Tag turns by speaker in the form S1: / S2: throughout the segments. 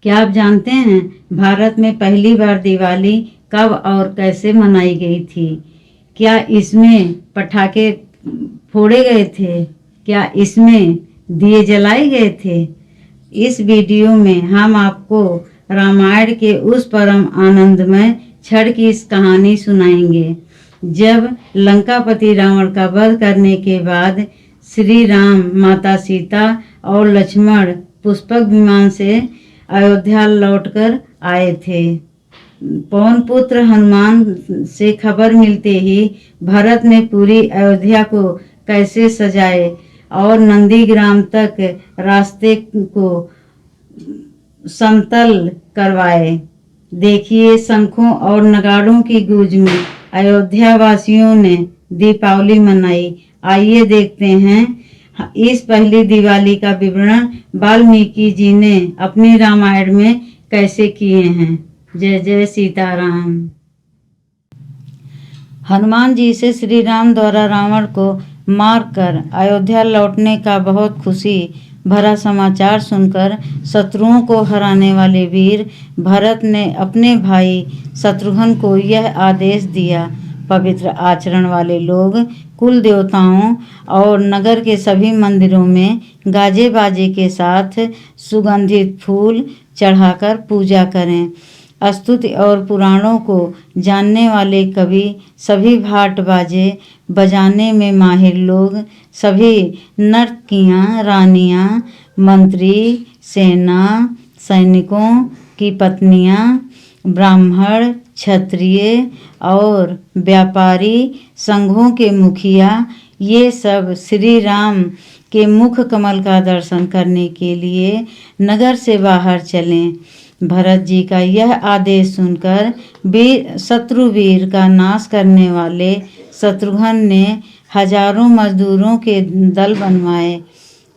S1: क्या आप जानते हैं भारत में पहली बार दिवाली कब और कैसे मनाई गई थी? क्या इसमें पटाखे फोड़े गए थे? क्या इसमें दिए जलाए गए थे? इस वीडियो में हम आपको रामायण के उस परम आनंदमय क्षण की इस कहानी सुनाएंगे जब लंकापति रावण का वध करने के बाद श्री राम, माता सीता और लक्ष्मण पुष्पक विमान से अयोध्या लौटकर आए थे। पवन पुत्र हनुमान से खबर मिलते ही भरत ने पूरी अयोध्या को कैसे सजाए और नंदीग्राम तक रास्ते को समतल करवाए। देखिए, शंखों और नगाड़ों की गूंज में अयोध्या वासियों ने दीपावली मनाई। आइए देखते हैं इस पहली दिवाली का विवरण वाल्मीकि जी ने अपने रामायण में कैसे किए हैं। जय जय सीताराम। हनुमान जी से श्री राम द्वारा रावण को मारकर अयोध्या लौटने का बहुत खुशी भरा समाचार सुनकर शत्रुओं को हराने वाले वीर भरत ने अपने भाई शत्रुघ्न को यह आदेश दिया। पवित्र आचरण वाले लोग कुल देवताओं और नगर के सभी मंदिरों में गाजे बाजे के साथ सुगंधित फूल चढ़ाकर पूजा करें। स्तुति और पुराणों को जानने वाले कवि, सभी भाट बाजे बजाने में माहिर लोग, सभी नर्तकियाँ, रानियाँ, मंत्री, सेना सैनिकों की पत्नियाँ, ब्राह्मण, क्षत्रिय और व्यापारी संघों के मुखिया, ये सब श्री राम के मुख कमल का दर्शन करने के लिए नगर से बाहर चलें। भरत जी का यह आदेश सुनकर शत्रुवीर का नाश करने वाले शत्रुघ्न ने हजारों मजदूरों के दल बनवाए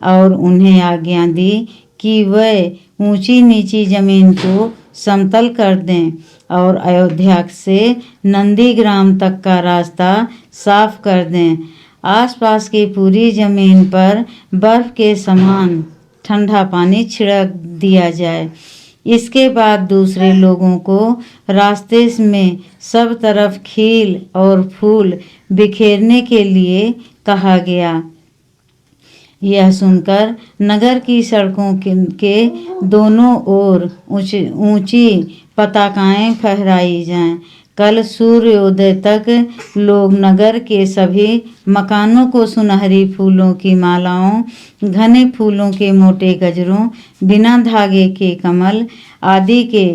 S1: और उन्हें आज्ञा दी कि वे ऊंची नीची जमीन को समतल कर दें और अयोध्या से नंदीग्राम तक का रास्ता साफ कर दें। आसपास की पूरी जमीन पर बर्फ के समान ठंडा पानी छिड़क दिया जाए। इसके बाद दूसरे लोगों को रास्ते में सब तरफ खील और फूल बिखेरने के लिए कहा गया। यह सुनकर नगर की सड़कों के दोनों ओर ऊंची पताकाएं फहराई जाएं। कल सूर्योदय तक लोग नगर के सभी मकानों को सुनहरी फूलों की मालाओं, घने फूलों के मोटे गजरों, बिना धागे के कमल आदि के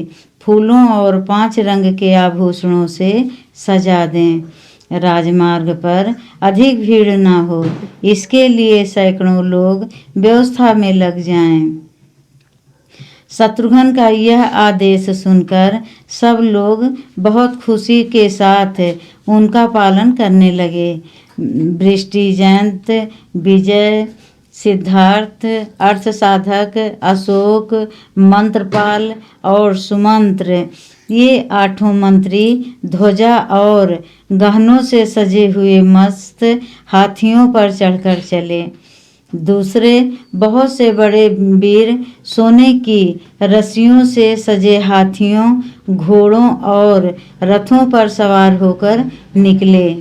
S1: फूलों और 5 रंग के आभूषणों से सजा दें। राजमार्ग पर अधिक भीड़ न हो, इसके लिए सैकड़ों लोग व्यवस्था में लग जाएं। शत्रुघ्न का यह आदेश सुनकर सब लोग बहुत खुशी के साथ उनका पालन करने लगे। वृष्टिजयंत, विजय, सिद्धार्थ, अर्थसाधक, अशोक, मंत्रपाल और सुमंत्र, ये 8 मंत्री ध्वजा और गहनों से सजे हुए मस्त हाथियों पर चढ़कर चले। दूसरे बहुत से बड़े वीर सोने की रस्सियों से सजे हाथियों, घोड़ों और रथों पर सवार होकर निकले।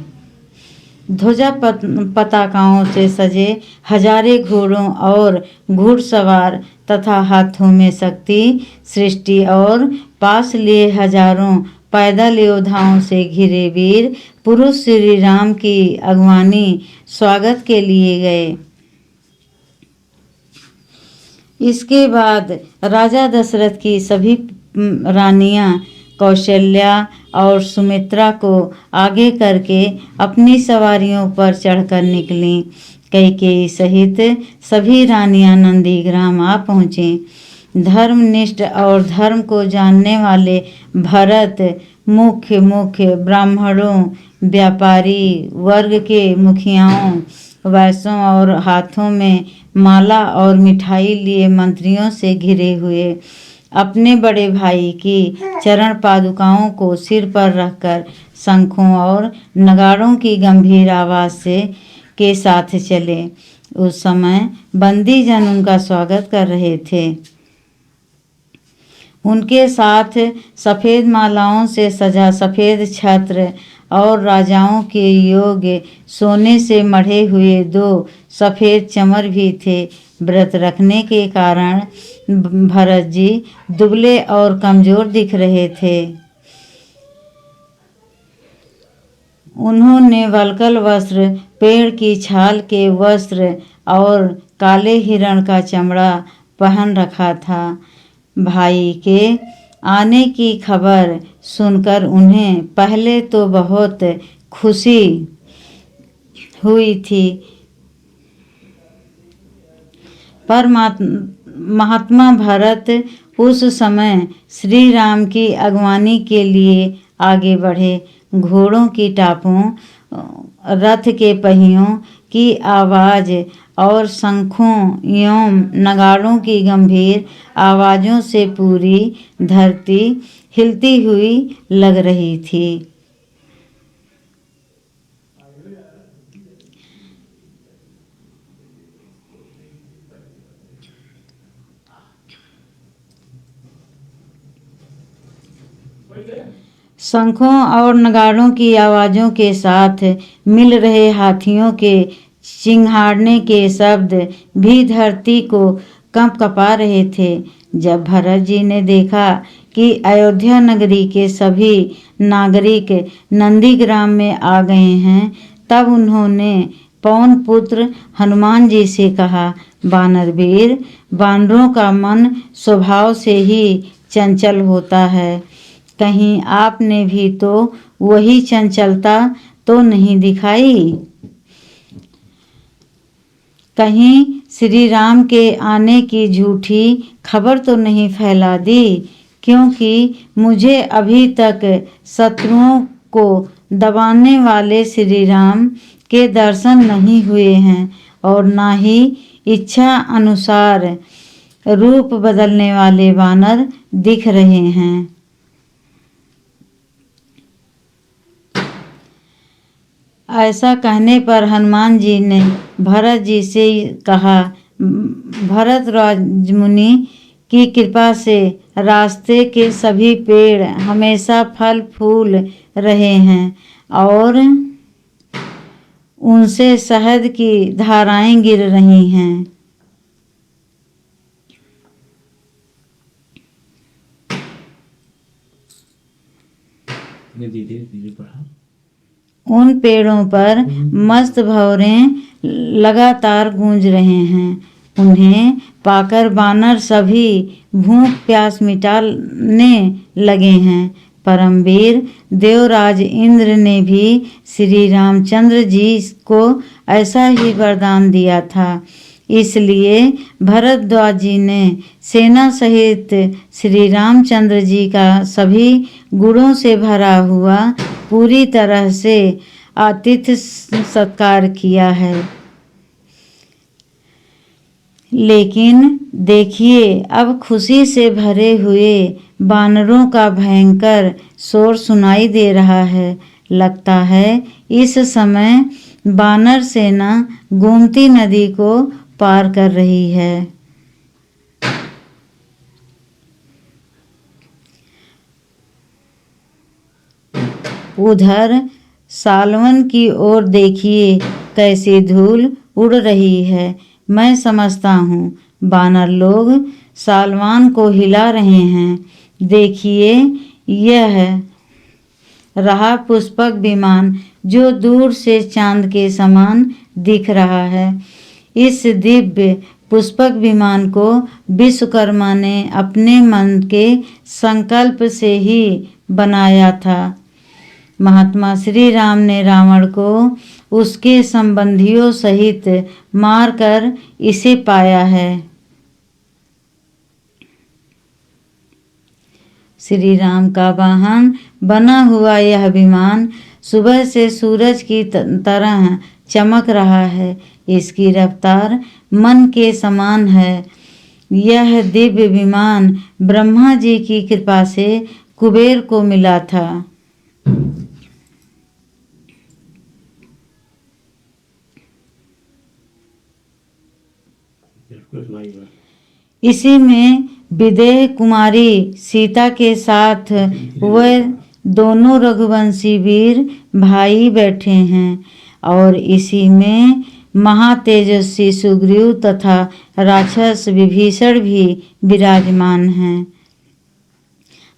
S1: ध्वजा पताकाओं से सजे हजारे घोड़ों और घुड़सवार तथा हाथों में शक्ति, सृष्टि और पास लिए हजारों पैदल योद्धाओं से घिरे वीर पुरुष श्री राम की अगवानी स्वागत के लिए गए। इसके बाद राजा दशरथ की सभी रानियां कौशल्या और सुमित्रा को आगे करके अपनी सवारियों पर चढ़कर निकलीं। कैकेयी सहित सभी रानियां नंदीग्राम आ पहुँचीं। धर्मनिष्ठ और धर्म को जानने वाले भरत मुख्य ब्राह्मणों, व्यापारी वर्ग के मुखियाओं, वैश्यों और हाथों में माला और मिठाई लिए मंत्रियों से घिरे हुए अपने बड़े भाई की चरण पादुकाओं को सिर पर रखकर शंखों और नगाड़ों की गंभीर आवाज के साथ चले। उस समय बंदी जन उनका स्वागत कर रहे थे। उनके साथ सफ़ेद मालाओं से सजा सफ़ेद छत्र और राजाओं के योग्य सोने से मढ़े हुए 2 सफ़ेद चमर भी थे। व्रत रखने के कारण भरत जी दुबले और कमज़ोर दिख रहे थे। उन्होंने वल्कल वस्त्र, पेड़ की छाल के वस्त्र और काले हिरण का चमड़ा पहन रखा था। भाई के आने की खबर सुनकर उन्हें पहले तो बहुत खुशी हुई थी, पर महात्मा भरत उस समय श्री राम की अगवानी के लिए आगे बढ़े। घोड़ों की टापों, रथ के पहियों की आवाज़ और शंखों एवं नगाड़ों की गंभीर आवाज़ों से पूरी धरती हिलती हुई लग रही थी। शंखों और नगाड़ों की आवाज़ों के साथ मिल रहे हाथियों के चिंघाड़ने के शब्द भी धरती को कंपा रहे थे। जब भरत जी ने देखा कि अयोध्या नगरी के सभी नागरिक नंदीग्राम में आ गए हैं, तब उन्होंने पवन पुत्र हनुमान जी से कहा, वानर वीर, वानरों का मन स्वभाव से ही चंचल होता है। कहीं आपने भी तो वही चंचलता तो नहीं दिखाई? कहीं श्री राम के आने की झूठी खबर तो नहीं फैला दी? क्योंकि मुझे अभी तक शत्रुओं को दबाने वाले श्री राम के दर्शन नहीं हुए हैं और ना ही इच्छा अनुसार रूप बदलने वाले वानर दिख रहे हैं। ऐसा कहने पर हनुमान जी ने भरत जी से कहा, भरत राजमुनि की कृपा से रास्ते के सभी पेड़ हमेशा फल फूल रहे हैं और उनसे शहद की धाराएं गिर रही हैं। उन पेड़ों पर मस्त भंवरे लगातार गूंज रहे हैं। उन्हें पाकर बानर सभी भूख प्यास मिटाने लगे हैं। परमवीर देवराज इंद्र ने भी श्री रामचंद्र जी को ऐसा ही वरदान दिया था। इसलिए भरद्वाज जी ने सेना सहित श्री रामचंद्र जी का सभी गुणों से भरा हुआ पूरी तरह से आतिथ्य सत्कार किया है। लेकिन देखिए, अब खुशी से भरे हुए बानरों का भयंकर शोर सुनाई दे रहा है। लगता है इस समय बानर सेना गोमती नदी को पार कर रही है। उधर सालवन की ओर देखिए, कैसी धूल उड़ रही है। मैं समझता हूँ बानर लोग सालवान को हिला रहे हैं। देखिए, यह रहा पुष्पक विमान जो दूर से चांद के समान दिख रहा है। इस दिव्य पुष्पक विमान को विश्वकर्मा ने अपने मन के संकल्प से ही बनाया था। महात्मा श्री राम ने रावण को उसके संबंधियों सहित मारकर इसे पाया है। श्री राम का वाहन बना हुआ यह विमान सुबह से सूरज की तरह चमक रहा है। इसकी रफ्तार मन के समान है। यह दिव्य विमान ब्रह्मा जी की कृपा से कुबेर को मिला था। इसी में विदेह कुमारी सीता के साथ वह दोनों रघुवंशी वीर भाई बैठे हैं और इसी में महातेजस्वी सुग्रीव तथा राक्षस विभीषण भी विराजमान हैं।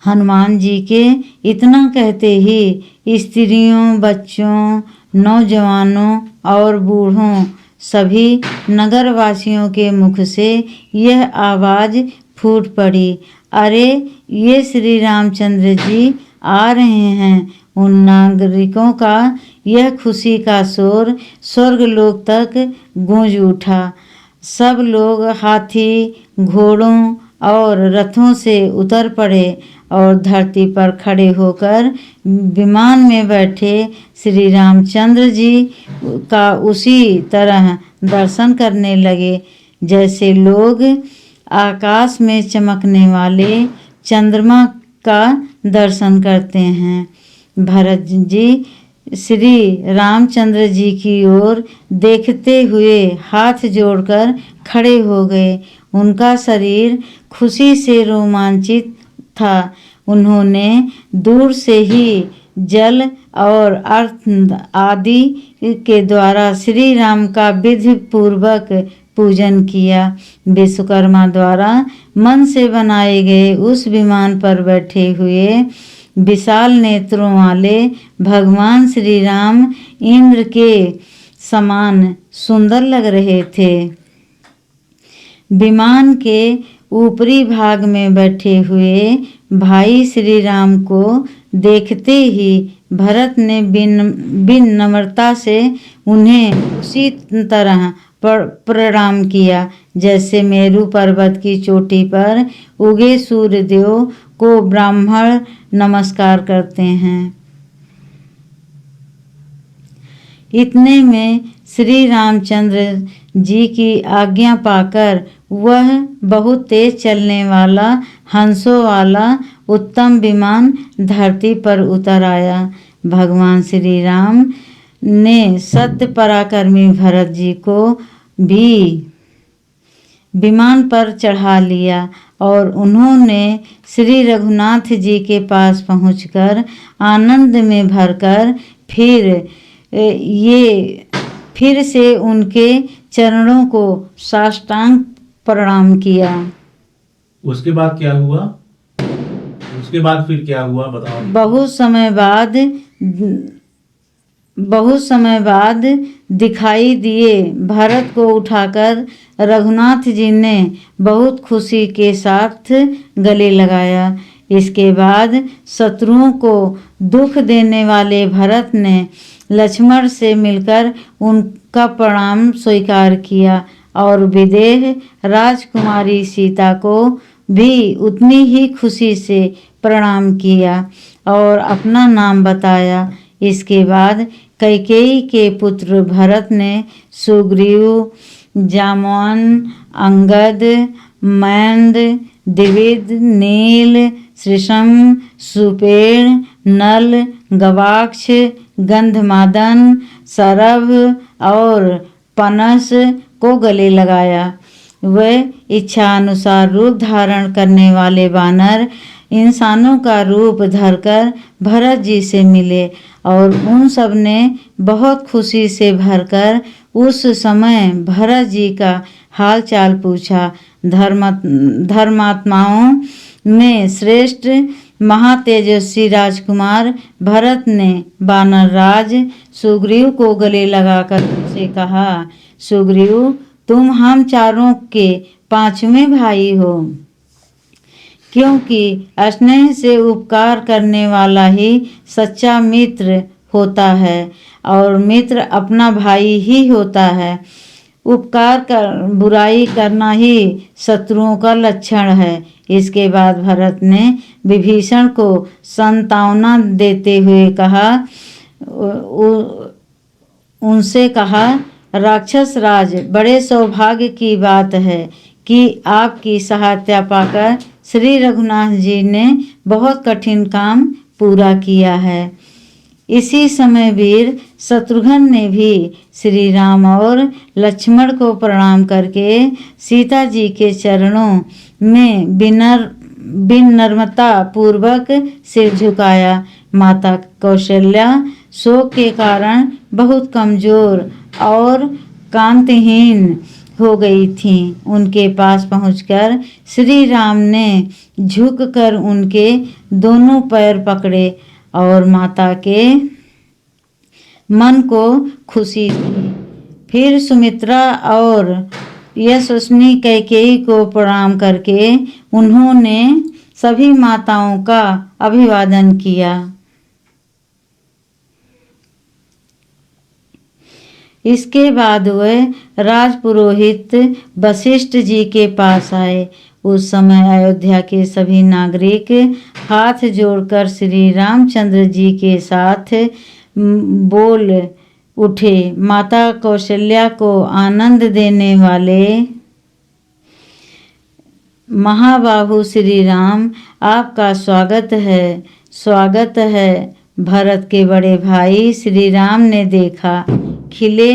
S1: हनुमान जी के इतना कहते ही स्त्रियों, बच्चों, नौजवानों और बूढ़ों सभी नगरवासियों के मुख से यह आवाज फूट पड़ी, अरे ये श्री रामचंद्र जी आ रहे हैं। उन नागरिकों का यह खुशी का शोर स्वर्गलोक तक गूंज उठा। सब लोग हाथी, घोड़ों और रथों से उतर पड़े और धरती पर खड़े होकर विमान में बैठे श्री रामचंद्र जी का उसी तरह दर्शन करने लगे जैसे लोग आकाश में चमकने वाले चंद्रमा का दर्शन करते हैं। भरत जी श्री रामचंद्र जी की ओर देखते हुए हाथ जोड़कर खड़े हो गए। उनका शरीर खुशी से रोमांचित था। उन्होंने दूर से ही जल और अर्घ आदि के द्वारा श्री राम का विधि पूर्वक पूजन किया। विश्वकर्मा द्वारा मन से बनाए गए उस विमान पर बैठे हुए विशाल नेत्रों वाले भगवान श्री राम इंद्र के समान सुंदर लग रहे थे। विमान के ऊपरी भाग में बैठे हुए भाई श्री राम को देखते ही भरत ने बिन नम्रता से उन्हें उसी तरह प्रणाम किया जैसे मेरू पर्वत की चोटी पर उगे सूर्यदेव को ब्राह्मण नमस्कार करते हैं। इतने में श्री रामचंद्र जी की आज्ञा पाकर वह बहुत तेज चलने वाला हंसों वाला उत्तम विमान धरती पर उतर आया। भगवान श्री राम ने सत्य पराक्रमी भरत जी को भी विमान पर चढ़ा लिया और उन्होंने श्री रघुनाथ जी के पास पहुंचकर आनंद में भरकर फिर से उनके चरणों को साष्टांग प्रणाम किया।
S2: उसके बाद क्या हुआ? उसके बाद फिर क्या हुआ बताओ।
S1: बहुत समय बाद दिखाई दिए भरत को उठाकर रघुनाथ जी ने बहुत खुशी के साथ गले लगाया। इसके बाद शत्रुओं को दुख देने वाले भरत ने लक्ष्मण से मिलकर उनका प्रणाम स्वीकार किया और विदेह राजकुमारी सीता को भी उतनी ही खुशी से प्रणाम किया और अपना नाम बताया। इसके बाद कैकेयी के पुत्र भरत ने सुग्रीव, जामवन, अंगद, मैंद, द्विविद, नील, श्रीशंग, सुपेड़, नल, गवाक्ष, गंधमादन, सरभ और पनस को गले लगाया। वह इच्छा अनुसार रूप धारण करने वाले वानर इंसानों का रूप धरकर भरत जी से मिले और उन सब ने बहुत खुशी से भरकर उस समय भरत जी का हाल चाल पूछा। धर्मात्माओं में श्रेष्ठ महातेजस्वी राजकुमार भरत ने वानर राज सुग्रीव को गले लगाकर उनसे कहा, सुग्रीव तुम हम चारों के पांचवें भाई हो, क्योंकि स्नेह से उपकार करने वाला ही सच्चा मित्र होता है और मित्र अपना भाई ही होता है। उपकार कर बुराई करना ही शत्रुओं का लक्षण है। इसके बाद भरत ने विभीषण को सांत्वना देते हुए उनसे कहा, राक्षस राज, बड़े सौभाग्य की बात है कि आपकी सहायता पाकर श्री रघुनाथ जी ने बहुत कठिन काम पूरा किया है। इसी समय वीर शत्रुघ्न ने भी श्री राम और लक्ष्मण को प्रणाम करके सीता जी के चरणों में विनम्रता पूर्वक सिर झुकाया। माता कौशल्या शोक के कारण बहुत कमजोर और कांतिहीन हो गई थीं। उनके पास पहुंचकर श्री राम ने झुककर उनके दोनों पैर पकड़े और माता के मन को खुशी थी। फिर सुमित्रा और यशस्विनी कैकेयी को प्रणाम करके उन्होंने सभी माताओं का अभिवादन किया। इसके बाद वह राजपुरोहित वशिष्ठ जी के पास आए। उस समय अयोध्या के सभी नागरिक हाथ जोड़कर श्री रामचंद्र जी के साथ बोल उठे, माता कौशल्या को आनंद देने वाले महाबाहु श्री राम, आपका स्वागत है, स्वागत है। भरत के बड़े भाई श्री राम ने देखा, खिले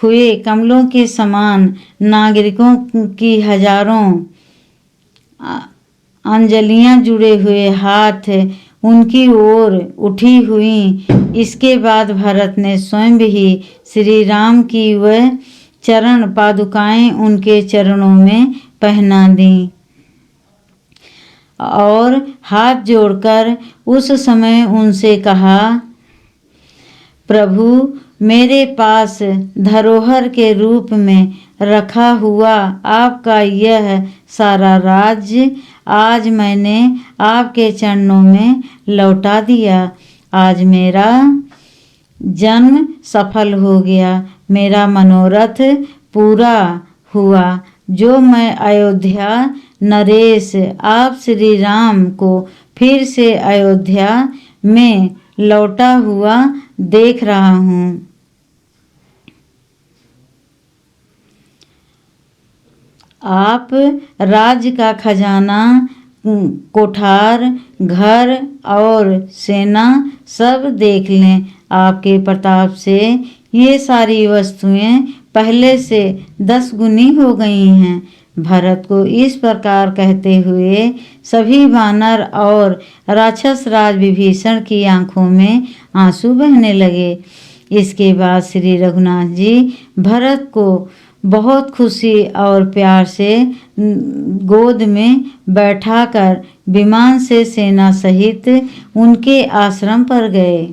S1: हुए कमलों के समान नागरिकों की हजारों अंजलियां जुड़े हुए हाथ उनकी ओर उठी हुई। इसके बाद भरत ने स्वयं ही श्री राम की वह चरण पादुकाएं उनके चरणों में पहना दी और हाथ जोड़कर उस समय उनसे कहा, प्रभु, मेरे पास धरोहर के रूप में रखा हुआ आपका यह सारा राज्य आज मैंने आपके चरणों में लौटा दिया। आज मेरा जन्म सफल हो गया, मेरा मनोरथ पूरा हुआ जो मैं अयोध्या नरेश आप श्री राम को फिर से अयोध्या में लौटा हुआ देख रहा हूँ। आप राज्य का खजाना, कोठार, घर और सेना सब देख लें। आपके प्रताप से ये सारी वस्तुएं पहले से 10 गुनी हो गई हैं। भरत को इस प्रकार कहते हुए सभी वानर और राक्षस राज विभीषण की आंखों में आंसू बहने लगे। इसके बाद श्री रघुनाथ जी भरत को बहुत खुशी और प्यार से गोद में बैठाकर विमान से सेना सहित उनके आश्रम पर गए।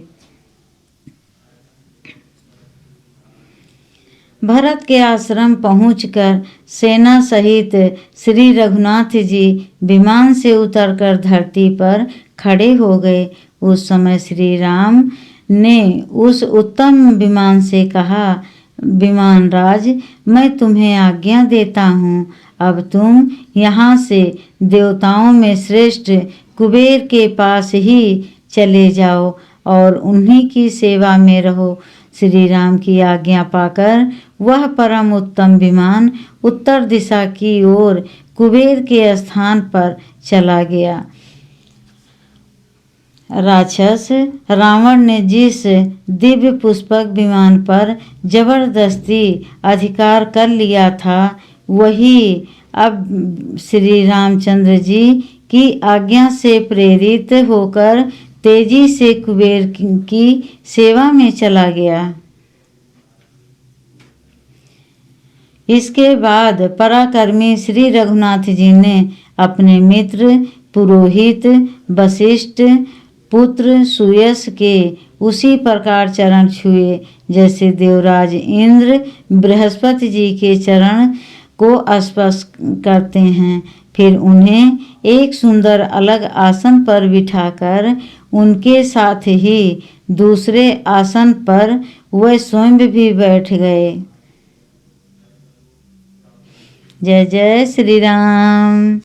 S1: भरत के आश्रम पहुंचकर सेना सहित श्री रघुनाथ जी विमान से उतरकर धरती पर खड़े हो गए। उस समय श्री राम ने उस उत्तम विमान से कहा, विमान राज, मैं तुम्हें आज्ञा देता हूँ, अब तुम यहाँ से देवताओं में श्रेष्ठ कुबेर के पास ही चले जाओ और उन्हीं की सेवा में रहो। श्री राम की आज्ञा पाकर वह परम उत्तम विमान उत्तर दिशा की ओर कुबेर के स्थान पर चला गया। राक्षस रावण ने जिस दिव्य पुष्पक विमान पर जबरदस्ती अधिकार कर लिया था, वही अब श्री रामचंद्र जी की आज्ञा से प्रेरित होकर तेजी से कुबेर की सेवा में चला गया। इसके बाद पराक्रमी श्री रघुनाथ जी ने अपने मित्र पुरोहित वशिष्ठ पुत्र सुयश के उसी प्रकार चरण छुए जैसे देवराज इंद्र बृहस्पति जी के चरण को स्पर्श करते हैं। फिर उन्हें एक सुंदर अलग आसन पर बिठाकर उनके साथ ही दूसरे आसन पर वह स्वयं भी बैठ गए। जय जय श्री राम।